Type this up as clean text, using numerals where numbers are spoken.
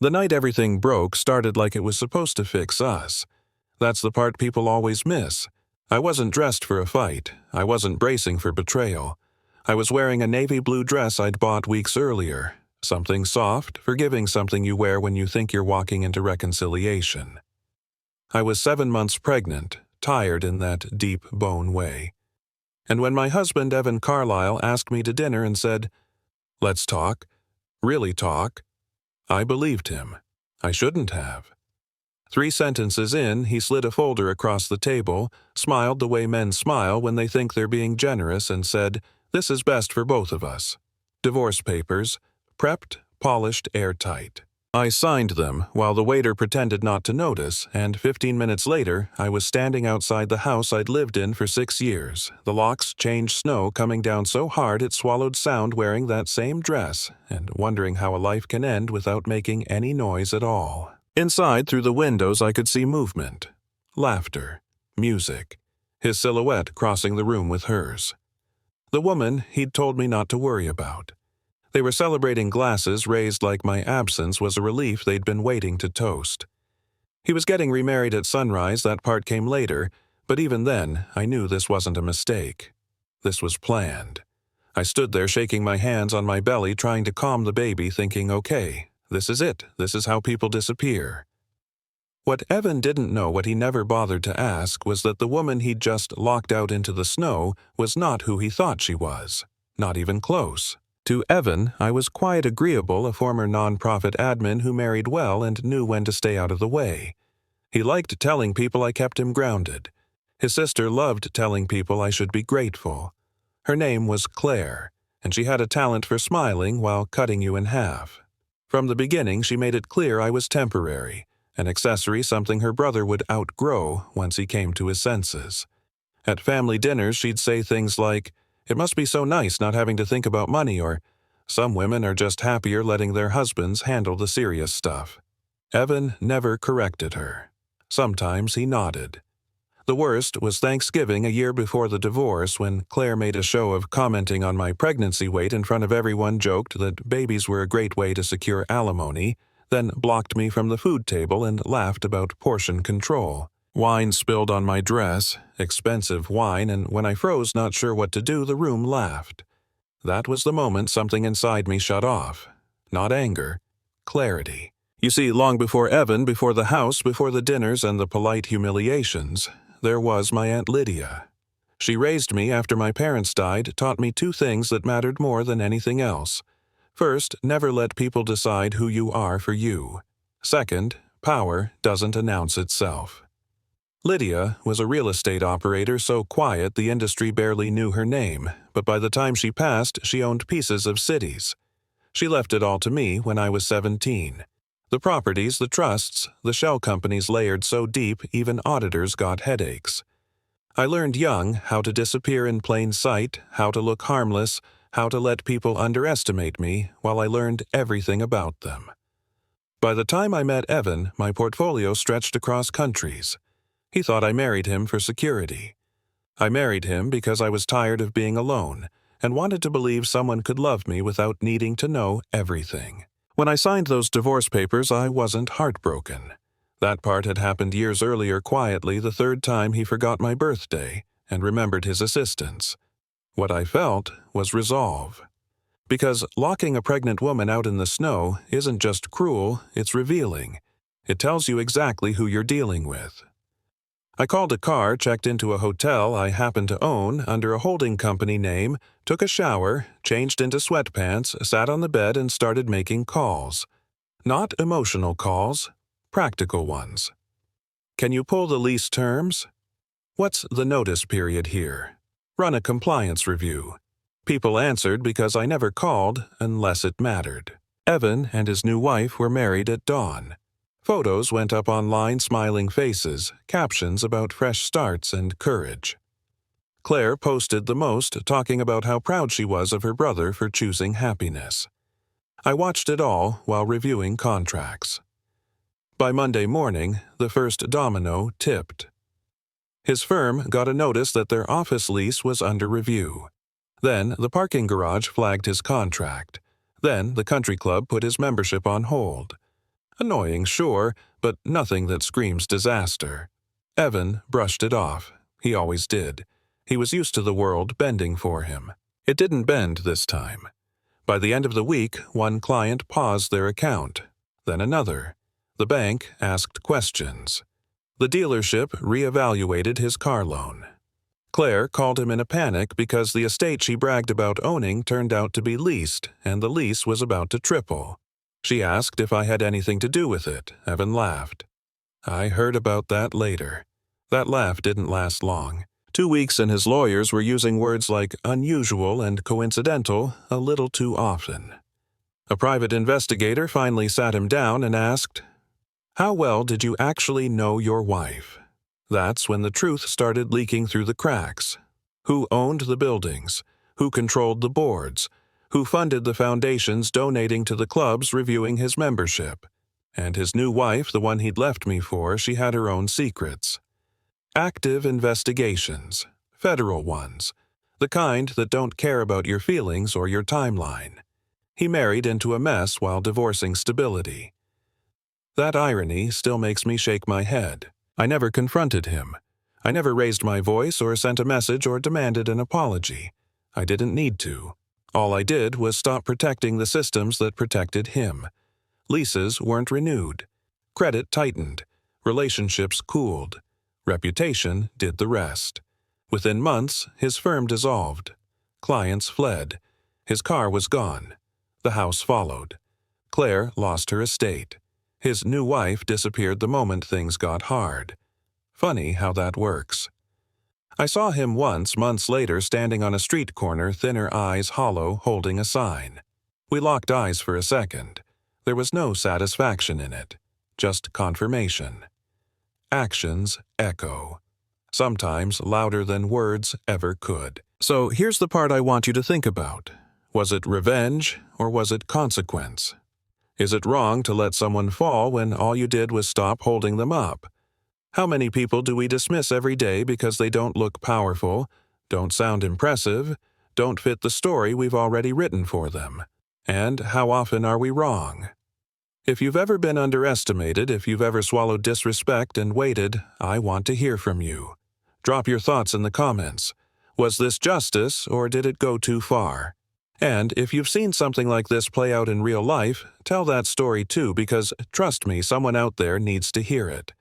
The night everything broke started like it was supposed to fix us. That's the part people always miss. I wasn't dressed for a fight. I wasn't bracing for betrayal. I was wearing a navy blue dress I'd bought weeks earlier. Something soft, forgiving, something you wear when you think you're walking into reconciliation. I was 7 months pregnant, tired in that deep bone way. And when my husband, Evan Carlisle, asked me to dinner and said, "Let's talk, really talk," I believed him. I shouldn't have. 3 sentences in, he slid a folder across the table, smiled the way men smile when they think they're being generous, and said, "This is best for both of us. Divorce papers, prepped, polished, airtight." I signed them while the waiter pretended not to notice, and 15 minutes later, I was standing outside the house I'd lived in for 6 years, the locks changed snow coming down so hard it swallowed sound, wearing that same dress, and wondering how a life can end without making any noise at all. Inside, through the windows, I could see movement, laughter, music, his silhouette crossing the room with hers. The woman he'd told me not to worry about. They were celebrating glasses raised like my absence was a relief they'd been waiting to toast. He was getting remarried at sunrise, that part came later, but even then, I knew this wasn't a mistake. This was planned. I stood there shaking my hands on my belly, trying to calm the baby, thinking, okay, this is it. This is how people disappear. What Evan didn't know, what he never bothered to ask, was that the woman he'd just locked out into the snow was not who he thought she was. Not even close. To Evan, I was quite agreeable, a former nonprofit admin who married well and knew when to stay out of the way. He liked telling people I kept him grounded. His sister loved telling people I should be grateful. Her name was Claire, and she had a talent for smiling while cutting you in half. From the beginning, she made it clear I was temporary, an accessory, something her brother would outgrow once he came to his senses. At family dinners, she'd say things like, "It must be so nice not having to think about money," or, "Some women are just happier letting their husbands handle the serious stuff." Evan never corrected her. Sometimes he nodded. The worst was Thanksgiving a year before the divorce, when Claire made a show of commenting on my pregnancy weight in front of everyone, joked that babies were a great way to secure alimony, then blocked me from the food table and laughed about portion control. Wine spilled on my dress, expensive wine, and when I froze not sure what to do, the room laughed. That was the moment something inside me shut off. Not anger, clarity. You see, long before Evan, before the house, before the dinners and the polite humiliations, there was my Aunt Lydia. She raised me after my parents died, taught me 2 things that mattered more than anything else. First, never let people decide who you are for you. Second, power doesn't announce itself. Lydia was a real estate operator so quiet the industry barely knew her name, but by the time she passed, she owned pieces of cities. She left it all to me when I was 17. The properties, the trusts, the shell companies layered so deep even auditors got headaches. I learned young how to disappear in plain sight, how to look harmless, how to let people underestimate me, while I learned everything about them. By the time I met Evan, my portfolio stretched across countries. He thought I married him for security. I married him because I was tired of being alone and wanted to believe someone could love me without needing to know everything. When I signed those divorce papers, I wasn't heartbroken. That part had happened years earlier quietly, the 3rd time he forgot my birthday and remembered his assistance. What I felt was resolve. Because locking a pregnant woman out in the snow isn't just cruel, it's revealing. It tells you exactly who you're dealing with. I called a car, checked into a hotel I happened to own under a holding company name, took a shower, changed into sweatpants, sat on the bed and started making calls. Not emotional calls, practical ones. Can you pull the lease terms? What's the notice period here? Run a compliance review. People answered because I never called unless it mattered. Evan and his new wife were married at dawn. Photos went up online, smiling faces, captions about fresh starts and courage. Claire posted the most, talking about how proud she was of her brother for choosing happiness. I watched it all while reviewing contracts. By Monday morning, the first domino tipped. His firm got a notice that their office lease was under review. Then the parking garage flagged his contract. Then the country club put his membership on hold. Annoying, sure, but nothing that screams disaster. Evan brushed it off. He always did. He was used to the world bending for him. It didn't bend this time. By the end of the week, one client paused their account, then another. The bank asked questions. The dealership reevaluated his car loan. Claire called him in a panic because the estate she bragged about owning turned out to be leased, and the lease was about to triple. She asked if I had anything to do with it. Evan laughed. I heard about that later. That laugh didn't last long. 2 weeks and his lawyers were using words like unusual and coincidental a little too often. A private investigator finally sat him down and asked, "How well did you actually know your wife?" That's when the truth started leaking through the cracks. Who owned the buildings? Who controlled the boards? Who funded the foundations donating to the clubs reviewing his membership? And his new wife, the one he'd left me for, she had her own secrets. Active investigations. Federal ones. The kind that don't care about your feelings or your timeline. He married into a mess while divorcing stability. That irony still makes me shake my head. I never confronted him. I never raised my voice or sent a message or demanded an apology. I didn't need to. All I did was stop protecting the systems that protected him. Leases weren't renewed. Credit tightened. Relationships cooled. Reputation did the rest. Within months, his firm dissolved. Clients fled. His car was gone. The house followed. Claire lost her estate. His new wife disappeared the moment things got hard. Funny how that works. I saw him once, months later, standing on a street corner, thinner eyes hollow, holding a sign. We locked eyes for a second. There was no satisfaction in it, just confirmation. Actions echo, sometimes louder than words ever could. So here's the part I want you to think about. Was it revenge or was it consequence? Is it wrong to let someone fall when all you did was stop holding them up? How many people do we dismiss every day because they don't look powerful, don't sound impressive, don't fit the story we've already written for them? And how often are we wrong? If you've ever been underestimated, if you've ever swallowed disrespect and waited, I want to hear from you. Drop your thoughts in the comments. Was this justice, or did it go too far? And if you've seen something like this play out in real life, tell that story too, because trust me, someone out there needs to hear it.